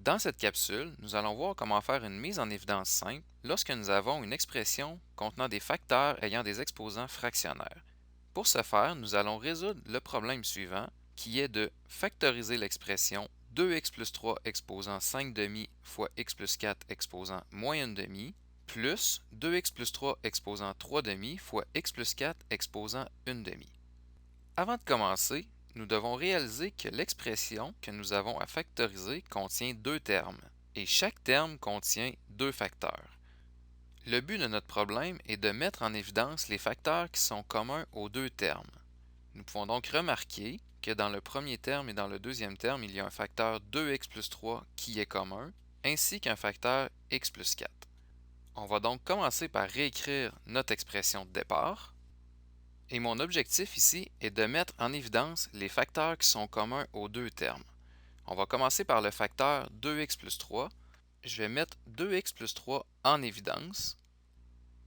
Dans cette capsule, nous allons voir comment faire une mise en évidence simple lorsque nous avons une expression contenant des facteurs ayant des exposants fractionnaires. Pour ce faire, nous allons résoudre le problème suivant, qui est de factoriser l'expression 2x plus 3 exposant 5 demi fois x plus 4 exposant moins 1 demi, plus 2x plus 3 exposant 3 demi fois x plus 4 exposant 1 demi. Avant de commencer, nous devons réaliser que l'expression que nous avons à factoriser contient deux termes, et chaque terme contient deux facteurs. Le but de notre problème est de mettre en évidence les facteurs qui sont communs aux deux termes. Nous pouvons donc remarquer que dans le premier terme et dans le deuxième terme, il y a un facteur 2x plus 3 qui est commun, ainsi qu'un facteur x plus 4. On va donc commencer par réécrire notre expression de départ. Et mon objectif ici est de mettre en évidence les facteurs qui sont communs aux deux termes. On va commencer par le facteur 2x plus 3. Je vais mettre 2x plus 3 en évidence.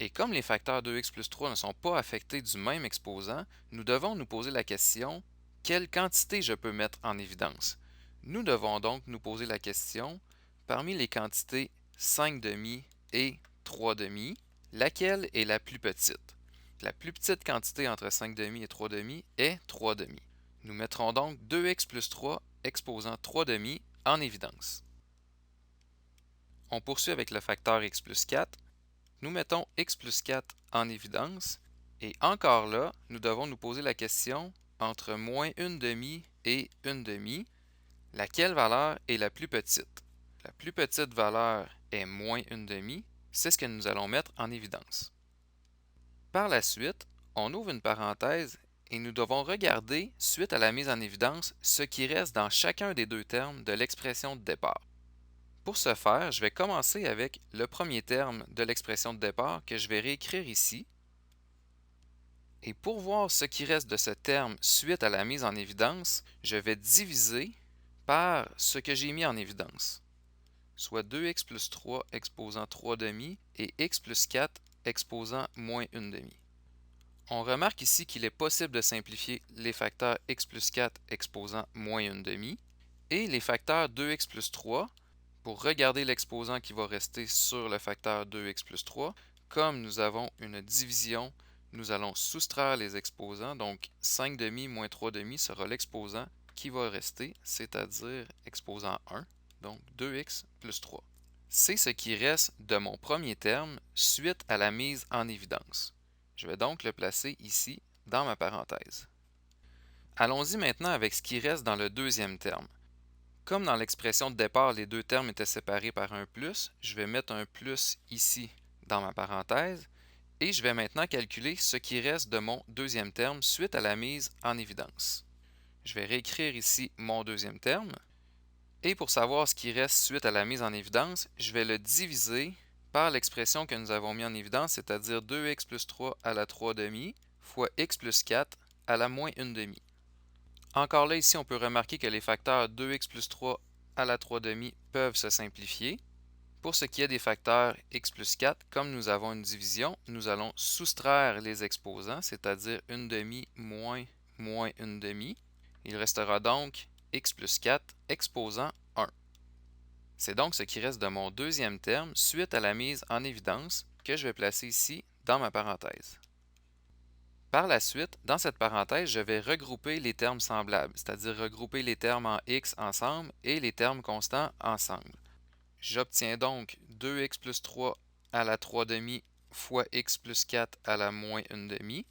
Et comme les facteurs 2x plus 3 ne sont pas affectés du même exposant, nous devons nous poser la question quelle quantité je peux mettre en évidence. Nous devons donc nous poser la question parmi les quantités 5 demi et 3 demi, laquelle est la plus petite? La plus petite quantité entre 5 demi et 3 demi est 3 demi. Nous mettrons donc 2x plus 3 exposant 3 demi en évidence. On poursuit avec le facteur x plus 4. Nous mettons x plus 4 en évidence et encore là, nous devons nous poser la question entre moins 1 demi et 1 demi, laquelle valeur est la plus petite? La plus petite valeur est moins 1 demi, c'est ce que nous allons mettre en évidence. Par la suite, on ouvre une parenthèse et nous devons regarder, suite à la mise en évidence, ce qui reste dans chacun des deux termes de l'expression de départ. Pour ce faire, je vais commencer avec le premier terme de l'expression de départ que je vais réécrire ici. Et pour voir ce qui reste de ce terme suite à la mise en évidence, je vais diviser par ce que j'ai mis en évidence, soit 2x plus 3 exposant 3 demi et x plus 4 exposant moins 1 demi. On remarque ici qu'il est possible de simplifier les facteurs x plus 4 exposant moins 1 demi et les facteurs 2x plus 3 pour regarder l'exposant qui va rester sur le facteur 2x plus 3. Comme nous avons une division, nous allons soustraire les exposants, donc 5 demi moins 3 demi sera l'exposant qui va rester, c'est-à-dire exposant 1, donc 2x plus 3. C'est ce qui reste de mon premier terme suite à la mise en évidence. Je vais donc le placer ici dans ma parenthèse. Allons-y maintenant avec ce qui reste dans le deuxième terme. Comme dans l'expression de départ, les deux termes étaient séparés par un plus, je vais mettre un plus ici dans ma parenthèse et je vais maintenant calculer ce qui reste de mon deuxième terme suite à la mise en évidence. Je vais réécrire ici mon deuxième terme et pour savoir ce qui reste suite à la mise en évidence, je vais le diviser par l'expression que nous avons mis en évidence, c'est-à-dire 2x plus 3 à la 3 demi fois x plus 4 à la moins 1 demi. Encore là, ici, on peut remarquer que les facteurs 2x plus 3 à la 3 demi peuvent se simplifier. Pour ce qui est des facteurs x plus 4, comme nous avons une division, nous allons soustraire les exposants, c'est-à-dire 1 demi moins 1 demi. Il restera donc x plus 4 exposant 1. C'est donc ce qui reste de mon deuxième terme suite à la mise en évidence que je vais placer ici dans ma parenthèse. Par la suite, dans cette parenthèse, je vais regrouper les termes semblables, c'est-à-dire regrouper les termes en x ensemble et les termes constants ensemble. J'obtiens donc 2x plus 3 à la 3 demi fois x plus 4 à la moins 1 demi.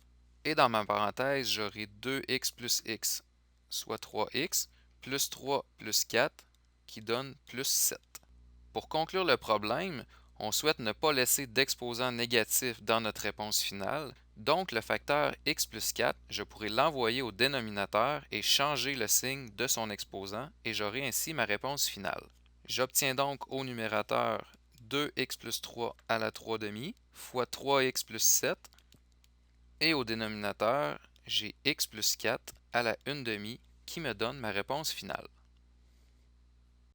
Et dans ma parenthèse, j'aurai 2x plus x, soit 3x, plus 3 plus 4, qui donne plus 7. Pour conclure le problème, on souhaite ne pas laisser d'exposant négatif dans notre réponse finale, donc le facteur x plus 4, je pourrais l'envoyer au dénominateur et changer le signe de son exposant et j'aurai ainsi ma réponse finale. J'obtiens donc au numérateur 2x plus 3 à la 3 demi fois 3x plus 7 et au dénominateur, j'ai x plus 4 à la 1 demi qui me donne ma réponse finale.